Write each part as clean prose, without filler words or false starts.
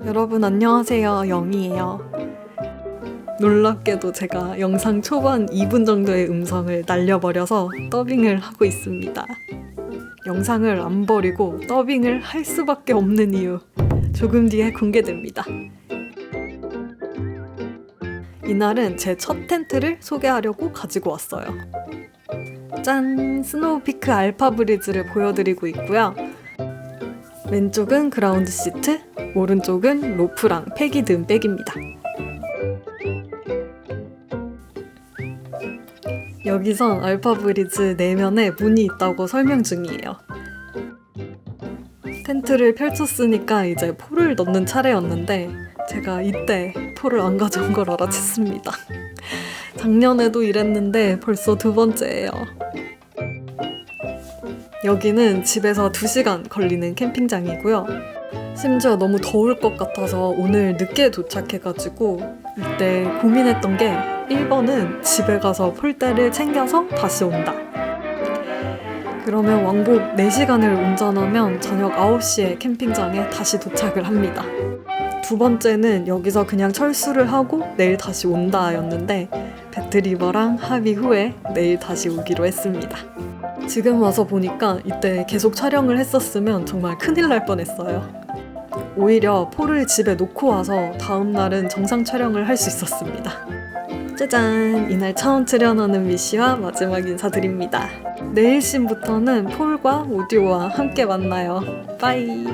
여러분 안녕하세요, 영희예요. 놀랍게도 제가 영상 초반 2분 정도의 음성을 날려버려서 더빙을 하고 있습니다. 영상을 안 버리고 더빙을 할 수밖에 없는 이유, 조금 뒤에 공개됩니다. 이날은 제 첫 텐트를 소개하려고 가지고 왔어요. 짠! 스노우피크 알파 브리즈를 보여드리고 있고요. 왼쪽은 그라운드 시트, 오른쪽은 로프랑 팩이 든 백입니다. 여기선 알파 브리즈 내면에 문이 있다고 설명 중이에요. 텐트를 펼쳤으니까 이제 포를 넣는 차례였는데 제가 이때 포를 안 가져온 걸 알아챘습니다. 작년에도 이랬는데 벌써 두 번째예요. 여기는 집에서 2시간 걸리는 캠핑장이고요. 심지어 너무 더울 것 같아서 오늘 늦게 도착해가지고 이때 고민했던 게 1번은 집에 가서 폴대를 챙겨서 다시 온다. 그러면 왕복 4시간을 운전하면 저녁 9시에 캠핑장에 다시 도착을 합니다. 두 번째는 여기서 그냥 철수를 하고 내일 다시 온다 였는데 배트리버랑 합의 후에 내일 다시 오기로 했습니다. 지금 와서 보니까 이때 계속 촬영을 했었으면 정말 큰일 날 뻔했어요. 오히려 포를 집에 놓고 와서 다음날은 정상 촬영을 할 수 있었습니다. 짜잔! 이날 처음 출연하는 미씨와 마지막 인사드립니다. 내일 씬부터는 폴과 오디오와 함께 만나요. 빠이!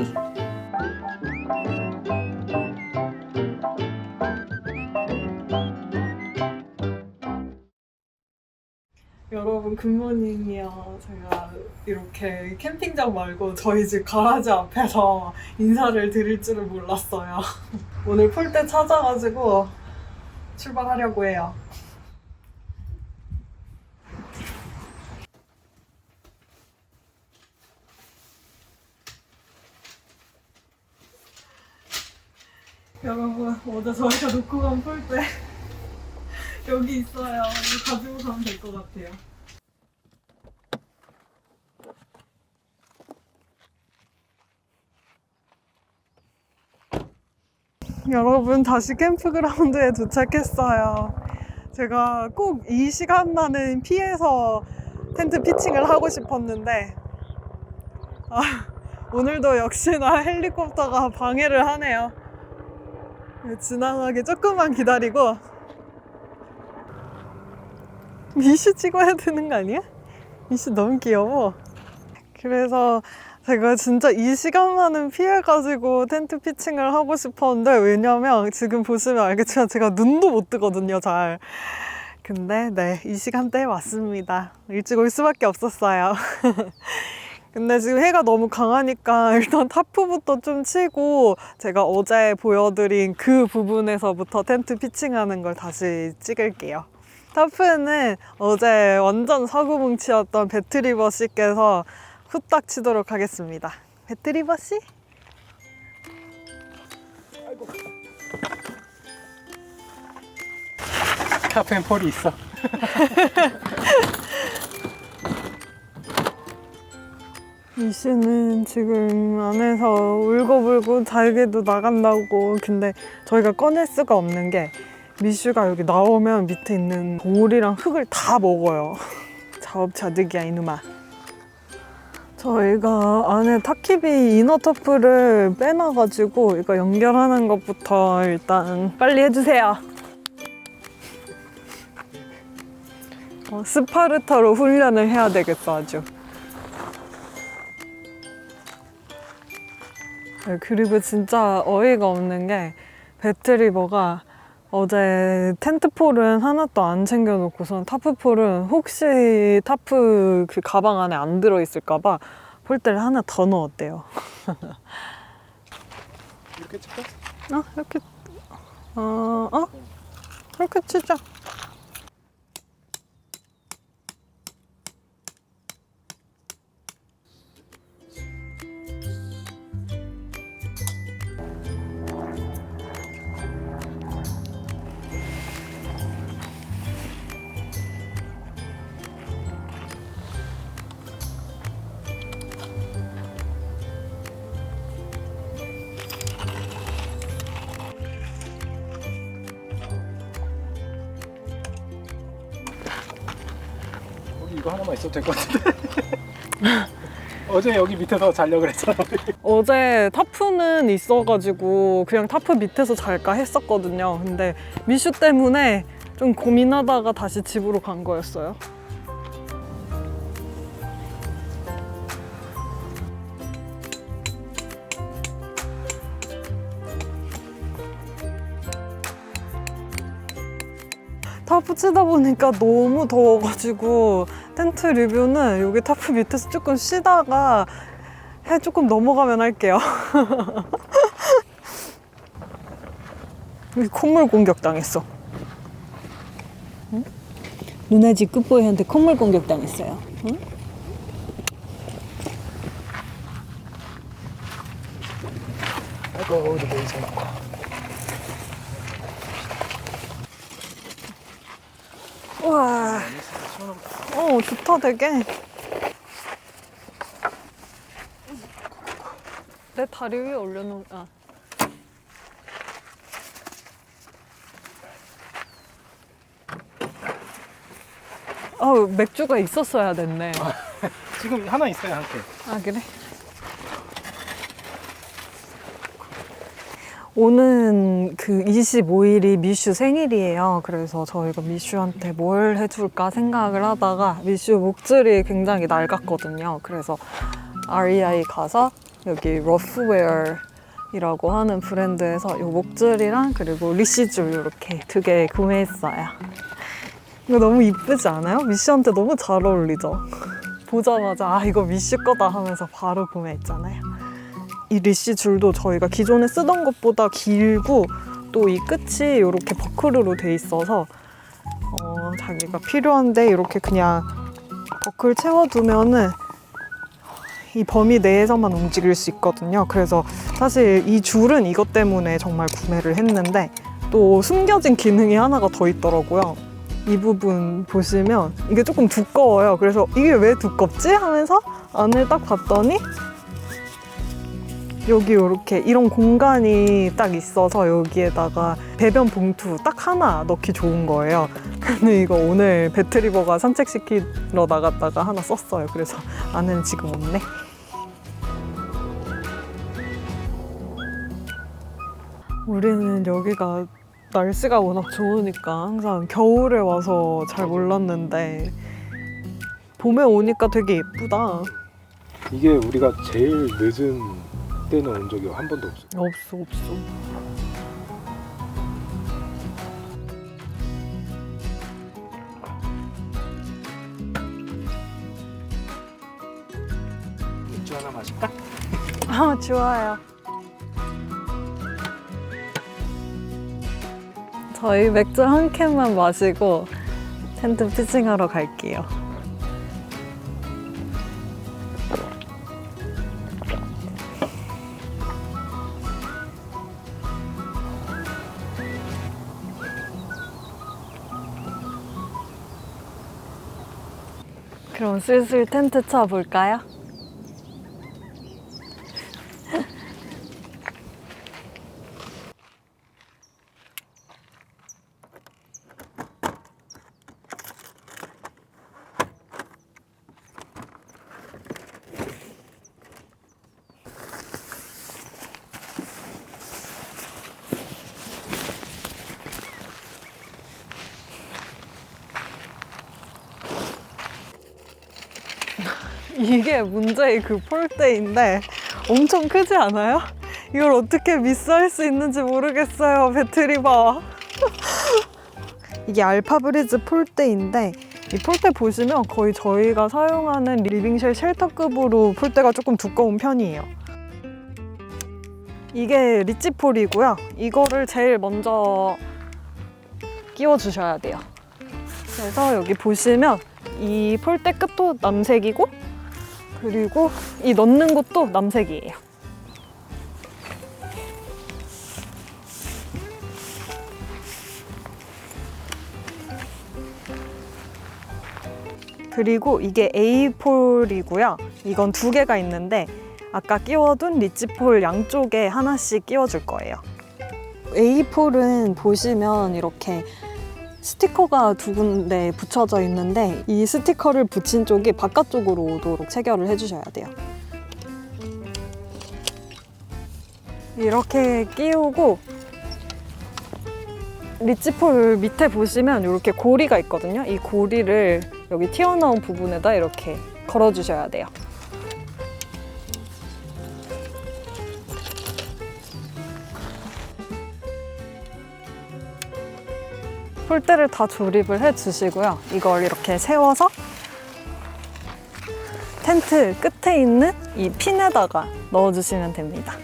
여러분 굿모닝이요. 제가 이렇게 캠핑장 말고 저희 집 가라지 앞에서 인사를 드릴 줄은 몰랐어요. 오늘 폴대 찾아가지고 출발하려고 해요. 여러분 어제 저희가 놓고 간 폴대 여기 있어요. 이거 가지고 가면 될 것 같아요. 여러분 다시 캠프그라운드에 도착했어요. 제가 꼭 이 시간만은 피해서 텐트 피칭을 하고 싶었는데 오늘도 역시나 헬리콥터가 방해를 하네요. 지나가게 조금만 기다리고 미씨 찍어야 되는 거 아니야? 미씨 너무 귀여워. 그래서 제가 진짜 이 시간만은 피해가지고 텐트 피칭을 하고 싶었는데, 왜냐면 지금 보시면 알겠지만 제가 눈도 못 뜨거든요, 잘. 근데 네, 이 시간대에 왔습니다. 일찍 올 수밖에 없었어요. 근데 지금 해가 너무 강하니까 일단 타프부터 좀 치고 제가 어제 보여드린 그 부분에서부터 텐트 피칭하는 걸 다시 찍을게요. 타프는 어제 완전 사고뭉치였던 배트리버 씨께서 후딱 치도록 하겠습니다. 배트리버 씨? 아이고. 카페엔 폴이 있어. 이 씨는 지금 안에서 울고불고 자기도 나간다고. 근데 저희가 꺼낼 수가 없는 게 미슈가 여기 나오면 밑에 있는 돌이랑 흙을 다 먹어요. 자업자득이야 이놈아. 저희가 안에 타키비 이너 터프를 빼놔가지고 이거 연결하는 것부터 일단 빨리 해주세요. 스파르타로 훈련을 해야 되겠어 아주. 그리고 진짜 어이가 없는 게 배트리버가 어제 텐트폴은 하나도 안 챙겨놓고선 타프폴은 혹시 타프 그 가방 안에 안 들어있을까봐 폴대를 하나 더 넣었대요. 이렇게 칠까? 이렇게 이렇게 치자. 이거 하나만 있어도 될 것 같은데. 어제 여기 밑에서 자려고 그랬잖아. 어제 타프는 있어가지고 그냥 타프 밑에서 잘까 했었거든요. 근데 미슈 때문에 좀 고민하다가 다시 집으로 간 거였어요. 타프 치다 보니까 너무 더워가지고 텐트 리뷰는 여기 타프 밑에서 조금 쉬다가 해 조금 넘어가면 할게요. 여기 콧물 공격 당했어. 응? 누나지 끝보이한테 콧물 공격 당했어요. 응? 아이고, 우리 메이저 나와. 우와. 좋다 되게. 내 다리 위에 올려놓은. 맥주가 있었어야 됐네. 지금 하나 있어요, 한 개. 아, 그래? 오는 그 25일이 미슈 생일이에요. 그래서 저희가 미슈한테 뭘 해줄까 생각을 하다가 미슈 목줄이 굉장히 낡았거든요. 그래서 REI 가서 여기 러프웨어이라고 하는 브랜드에서 이 목줄이랑 그리고 리시줄 이렇게 2개 구매했어요. 이거 너무 이쁘지 않아요? 미슈한테 너무 잘 어울리죠? 보자마자 이거 미슈 거다 하면서 바로 구매했잖아요. 이 리시 줄도 저희가 기존에 쓰던 것보다 길고 또 이 끝이 이렇게 버클으로 돼 있어서 자기가 필요한데 이렇게 그냥 버클 채워두면은 이 범위 내에서만 움직일 수 있거든요. 그래서 사실 이 줄은 이것 때문에 정말 구매를 했는데 또 숨겨진 기능이 하나가 더 있더라고요. 이 부분 보시면 이게 조금 두꺼워요. 그래서 이게 왜 두껍지? 하면서 안을 딱 봤더니 여기 이렇게 이런 공간이 딱 있어서 여기에다가 배변 봉투 딱 하나 넣기 좋은 거예요. 근데 이거 오늘 배트리버가 산책시키러 나갔다가 하나 썼어요. 그래서 안에는 지금 없네. 우리는 여기가 날씨가 워낙 좋으니까 항상 겨울에 와서 잘 몰랐는데 봄에 오니까 되게 예쁘다. 이게 우리가 제일 늦은 때는 온 적이 한 번도 없어요. 없어. 맥주 하나 마실까? 좋아요. 저희 맥주 한 캔만 마시고 텐트 피칭하러 갈게요. 그럼 슬슬 텐트 쳐 볼까요? 이게 문제의 그 폴대인데 엄청 크지 않아요? 이걸 어떻게 미스할 수 있는지 모르겠어요, 배트리버. 이게 알파브리즈 폴대인데 이 폴대 보시면 거의 저희가 사용하는 리빙쉘 쉘터급으로 폴대가 조금 두꺼운 편이에요. 이게 리치폴이고요. 이거를 제일 먼저 끼워주셔야 돼요. 그래서 여기 보시면 이 폴대 끝도 남색이고 그리고 이 넣는 곳도 남색이에요. 그리고 이게 A폴이고요. 이건 2개가 있는데 아까 끼워둔 리치폴 양쪽에 하나씩 끼워줄 거예요. A폴은 보시면 이렇게 스티커가 두 군데 붙여져 있는데 이 스티커를 붙인 쪽이 바깥쪽으로 오도록 체결을 해주셔야 돼요. 이렇게 끼우고 리치폴 밑에 보시면 이렇게 고리가 있거든요. 이 고리를 여기 튀어나온 부분에다 이렇게 걸어주셔야 돼요. 폴대를 다 조립을 해주시고요. 이걸 이렇게 세워서 텐트 끝에 있는 이 핀에다가 넣어주시면 됩니다.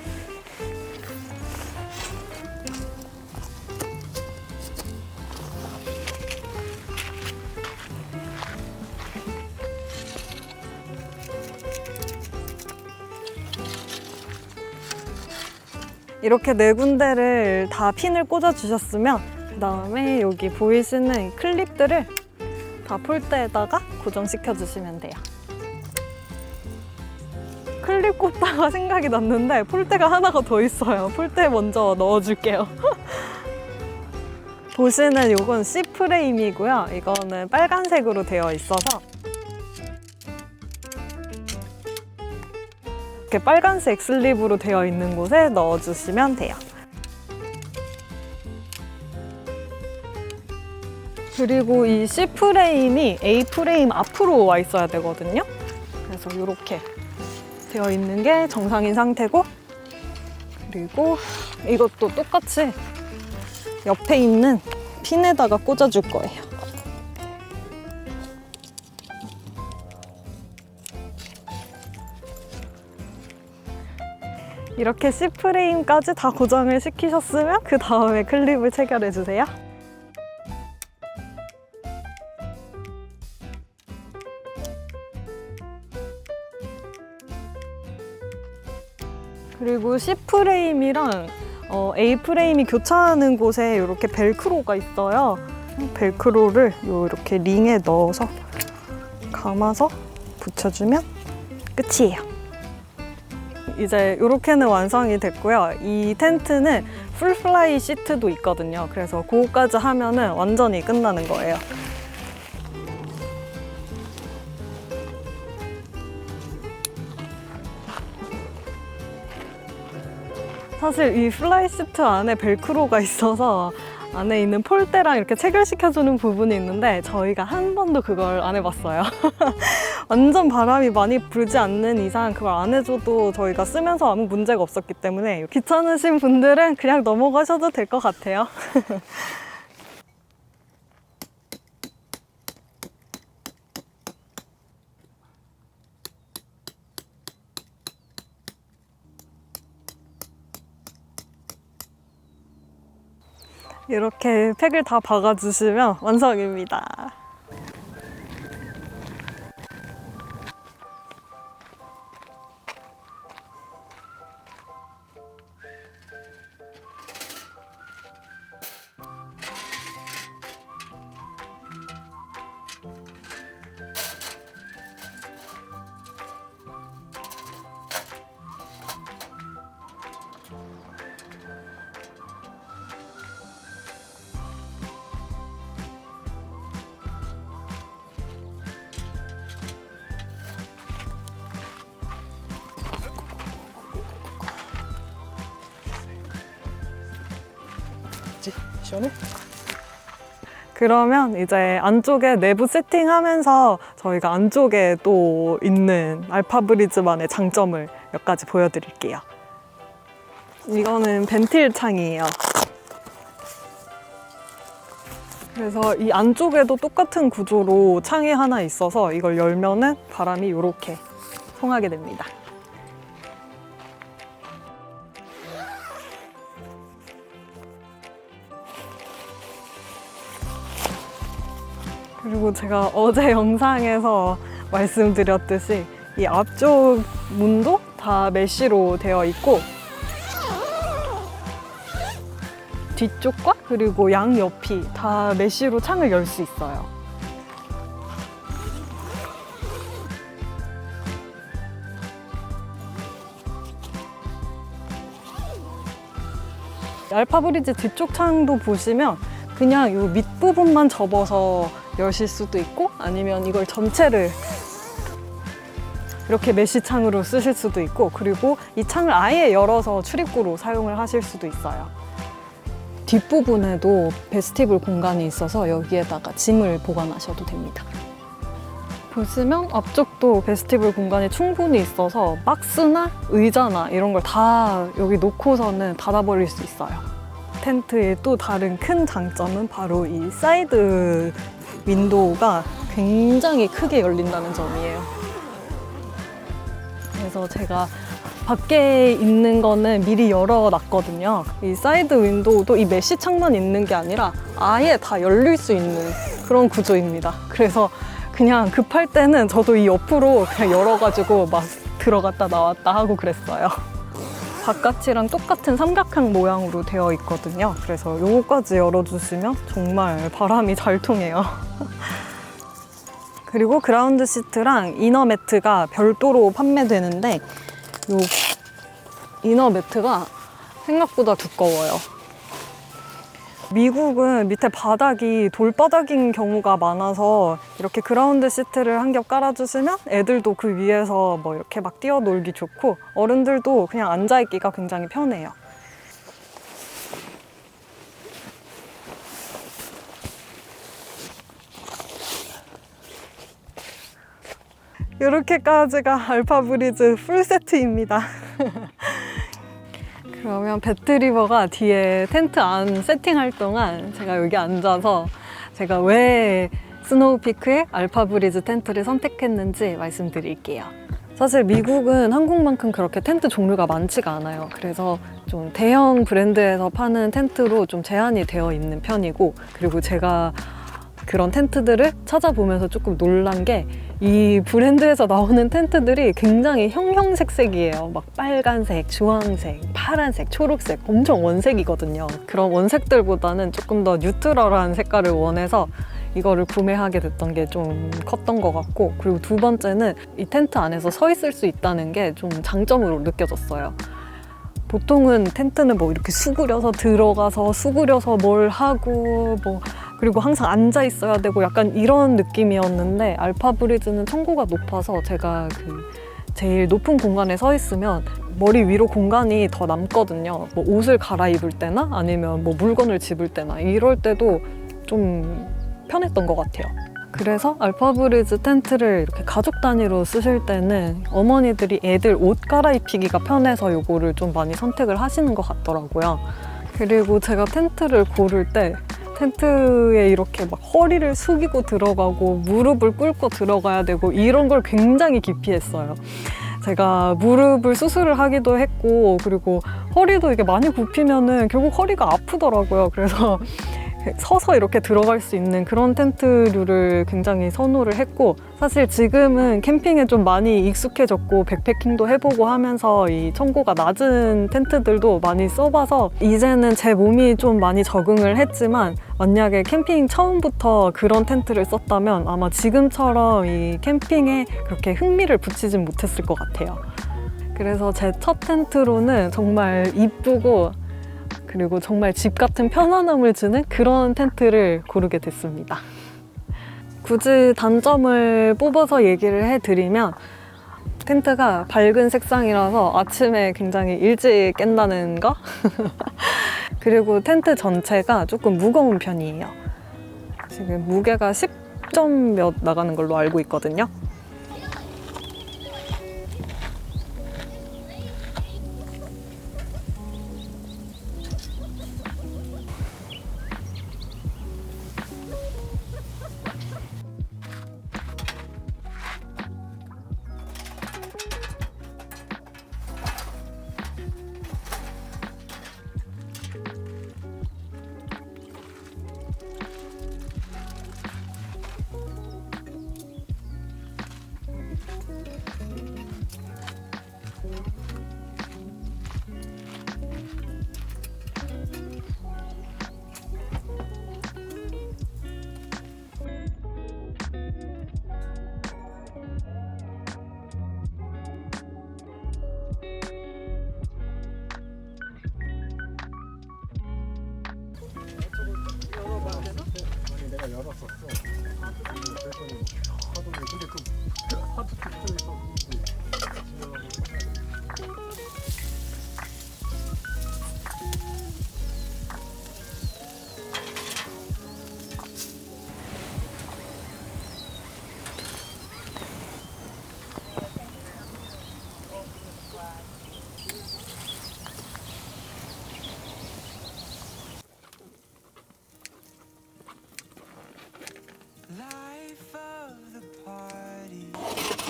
이렇게 네 군데를 다 핀을 꽂아 주셨으면 그 다음에 여기 보이시는 클립들을 다 폴대에다가 고정시켜 주시면 돼요. 클립 꽂다가 생각이 났는데 폴대가 하나가 더 있어요. 폴대 먼저 넣어줄게요. 보시는 이건 C 프레임이고요. 이거는 빨간색으로 되어 있어서 이렇게 빨간색 슬립으로 되어 있는 곳에 넣어주시면 돼요. 그리고 이 C 프레임이 A 프레임 앞으로 와 있어야 되거든요. 그래서 이렇게 되어 있는 게 정상인 상태고, 그리고 이것도 똑같이 옆에 있는 핀에다가 꽂아줄 거예요. 이렇게 C 프레임까지 다 고정을 시키셨으면 그 다음에 클립을 체결해 주세요. 그리고 C 프레임이랑 A 프레임이 교차하는 곳에 이렇게 벨크로가 있어요. 벨크로를 이렇게 링에 넣어서 감아서 붙여주면 끝이에요. 이제 이렇게는 완성이 됐고요. 이 텐트는 풀플라이 시트도 있거든요. 그래서 그거까지 하면은 완전히 끝나는 거예요. 사실 이 플라이 시트 안에 벨크로가 있어서 안에 있는 폴대랑 이렇게 체결시켜주는 부분이 있는데 저희가 한 번도 그걸 안 해봤어요. 완전 바람이 많이 불지 않는 이상 그걸 안 해줘도 저희가 쓰면서 아무 문제가 없었기 때문에 귀찮으신 분들은 그냥 넘어가셔도 될 것 같아요. 이렇게 팩을 다 박아주시면 완성입니다. 시원해? 그러면 이제 안쪽에 내부 세팅하면서 저희가 안쪽에 또 있는 알파브리즈만의 장점을 몇 가지 보여드릴게요. 이거는 벤틸 창이에요. 그래서 이 안쪽에도 똑같은 구조로 창이 하나 있어서 이걸 열면은 바람이 이렇게 통하게 됩니다. 그리고 제가 어제 영상에서 말씀드렸듯이 이 앞쪽 문도 다 메쉬로 되어 있고 뒤쪽과 그리고 양옆이 다 메쉬로 창을 열 수 있어요. 알파브리즈 뒤쪽 창도 보시면 그냥 이 밑부분만 접어서 여실 수도 있고, 아니면 이걸 전체를 이렇게 메쉬 창으로 쓰실 수도 있고, 그리고 이 창을 아예 열어서 출입구로 사용을 하실 수도 있어요. 뒷부분에도 베스티블 공간이 있어서 여기에다가 짐을 보관하셔도 됩니다. 보시면 앞쪽도 베스티블 공간이 충분히 있어서 박스나 의자나 이런 걸 다 여기 놓고서는 닫아버릴 수 있어요. 텐트의 또 다른 큰 장점은 바로 이 사이드 윈도우가 굉장히 크게 열린다는 점이에요. 그래서 제가 밖에 있는 거는 미리 열어놨거든요. 이 사이드 윈도우도 이 메쉬 창만 있는 게 아니라 아예 다 열릴 수 있는 그런 구조입니다. 그래서 그냥 급할 때는 저도 이 옆으로 그냥 열어가지고 막 들어갔다 나왔다 하고 그랬어요. 바깥이랑 똑같은 삼각형 모양으로 되어 있거든요. 그래서 요거까지 열어주시면 정말 바람이 잘 통해요. 그리고 그라운드 시트랑 이너 매트가 별도로 판매되는데 요 이너 매트가 생각보다 두꺼워요. 미국은 밑에 바닥이 돌바닥인 경우가 많아서 이렇게 그라운드 시트를 한 겹 깔아주시면 애들도 그 위에서 뭐 이렇게 막 뛰어놀기 좋고, 어른들도 그냥 앉아있기가 굉장히 편해요. 이렇게까지가 알파브리즈 풀 세트입니다. 그러면 배트리버가 뒤에 텐트 안 세팅할 동안 제가 여기 앉아서 제가 왜 스노우피크의 알파브리즈 텐트를 선택했는지 말씀드릴게요. 사실 미국은 한국만큼 그렇게 텐트 종류가 많지가 않아요. 그래서 좀 대형 브랜드에서 파는 텐트로 좀 제한이 되어 있는 편이고, 그리고 제가 그런 텐트들을 찾아보면서 조금 놀란 게 이 브랜드에서 나오는 텐트들이 굉장히 형형색색이에요. 막 빨간색, 주황색, 파란색, 초록색, 엄청 원색이거든요. 그런 원색들보다는 조금 더 뉴트럴한 색깔을 원해서 이거를 구매하게 됐던 게 좀 컸던 것 같고, 그리고 두 번째는 이 텐트 안에서 서 있을 수 있다는 게 좀 장점으로 느껴졌어요. 보통은 텐트는 뭐 이렇게 수그려서 들어가서 수그려서 뭘 하고 뭐 그리고 항상 앉아 있어야 되고 약간 이런 느낌이었는데, 알파브리즈는 천고가 높아서 제가 그 제일 높은 공간에 서 있으면 머리 위로 공간이 더 남거든요. 뭐 옷을 갈아입을 때나 아니면 뭐 물건을 집을 때나 이럴 때도 좀 편했던 것 같아요. 그래서 알파브리즈 텐트를 이렇게 가족 단위로 쓰실 때는 어머니들이 애들 옷 갈아입히기가 편해서 요거를 좀 많이 선택을 하시는 것 같더라고요. 그리고 제가 텐트를 고를 때 텐트에 이렇게 막 허리를 숙이고 들어가고 무릎을 꿇고 들어가야 되고 이런 걸 굉장히 기피했어요. 제가 무릎을 수술을 하기도 했고, 그리고 허리도 이게 많이 굽히면은 결국 허리가 아프더라고요. 그래서 서서 이렇게 들어갈 수 있는 그런 텐트류를 굉장히 선호를 했고, 사실 지금은 캠핑에 좀 많이 익숙해졌고 백패킹도 해보고 하면서 이 천고가 낮은 텐트들도 많이 써봐서 이제는 제 몸이 좀 많이 적응을 했지만, 만약에 캠핑 처음부터 그런 텐트를 썼다면 아마 지금처럼 이 캠핑에 그렇게 흥미를 붙이진 못했을 것 같아요. 그래서 제 첫 텐트로는 정말 이쁘고 그리고 정말 집 같은 편안함을 주는 그런 텐트를 고르게 됐습니다. 굳이 단점을 뽑아서 얘기를 해드리면, 텐트가 밝은 색상이라서 아침에 굉장히 일찍 깬다는 거? 그리고 텐트 전체가 조금 무거운 편이에요. 지금 무게가 10점 몇 나가는 걸로 알고 있거든요. 봤었어. 그랬더니 하도 근데 하도 특정해서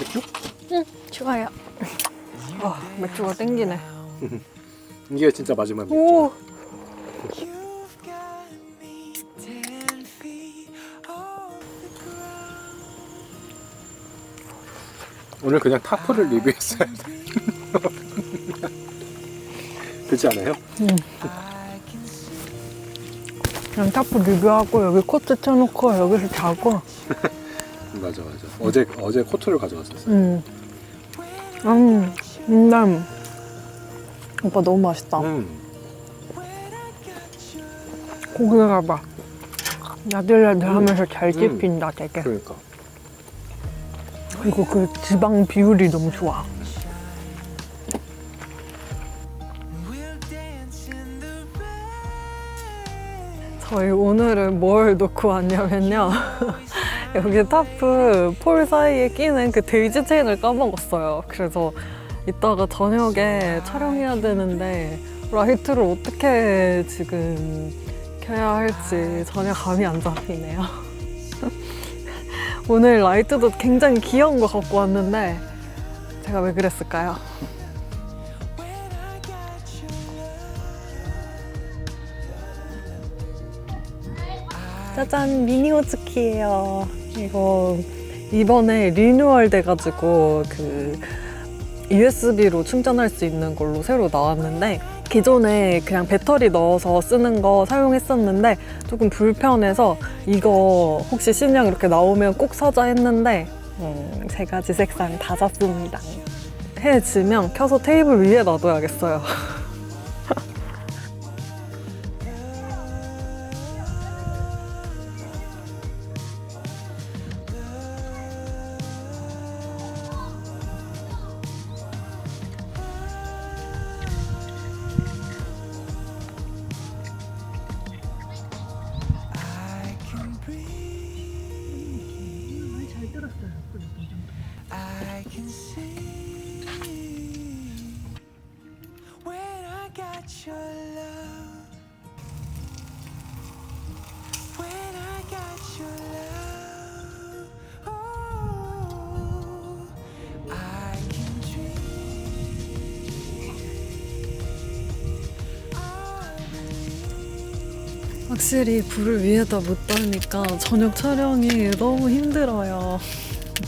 맥주? 응, 좋아요. 와, 맥주가 땡기네. 이게 진짜 마지막 맥주. 오, 오늘 그냥 타프를 리뷰했어요. 그렇지 않아요? 그냥 타프 리뷰하고 여기 코트 쳐놓고 여기서 자고. 맞아. 어제 코트를 가져왔었어. 오빠 너무 맛있다. 고기가 봐. 야들야들하면서 잘 씹힌다 되게. 그러니까. 그리고 그 지방 비율이 너무 좋아. 저희 오늘은 뭘 놓고 왔냐면요. 여기 타프 폴 사이에 끼는 그 데이지 체인을 까먹었어요. 그래서 이따가 저녁에 촬영해야 되는데 라이트를 어떻게 지금 켜야 할지 전혀 감이 안 잡히네요. 오늘 라이트도 굉장히 귀여운 거 갖고 왔는데 제가 왜 그랬을까요? 짜잔, 미니 호즈키예요. 이거 이번에 리뉴얼 돼가지고 그 USB로 충전할 수 있는 걸로 새로 나왔는데 기존에 그냥 배터리 넣어서 쓰는 거 사용했었는데 조금 불편해서 이거 혹시 신형 이렇게 나오면 꼭 사자 했는데 세 가지 색상 다 샀습니다. 해 지면 켜서 테이블 위에 놔둬야겠어요. I can see when I got your love. When I got your love. Oh, I can dream. 확실히 불을 위에다 못 다니까 저녁 촬영이 너무 힘들어요.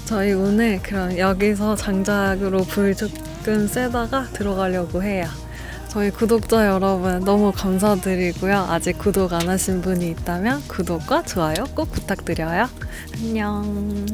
저희 오늘 그럼 여기서 장작으로 불 조금 세다가 들어가려고 해요. 저희 구독자 여러분 너무 감사드리고요. 아직 구독 안 하신 분이 있다면 구독과 좋아요 꼭 부탁드려요. 안녕.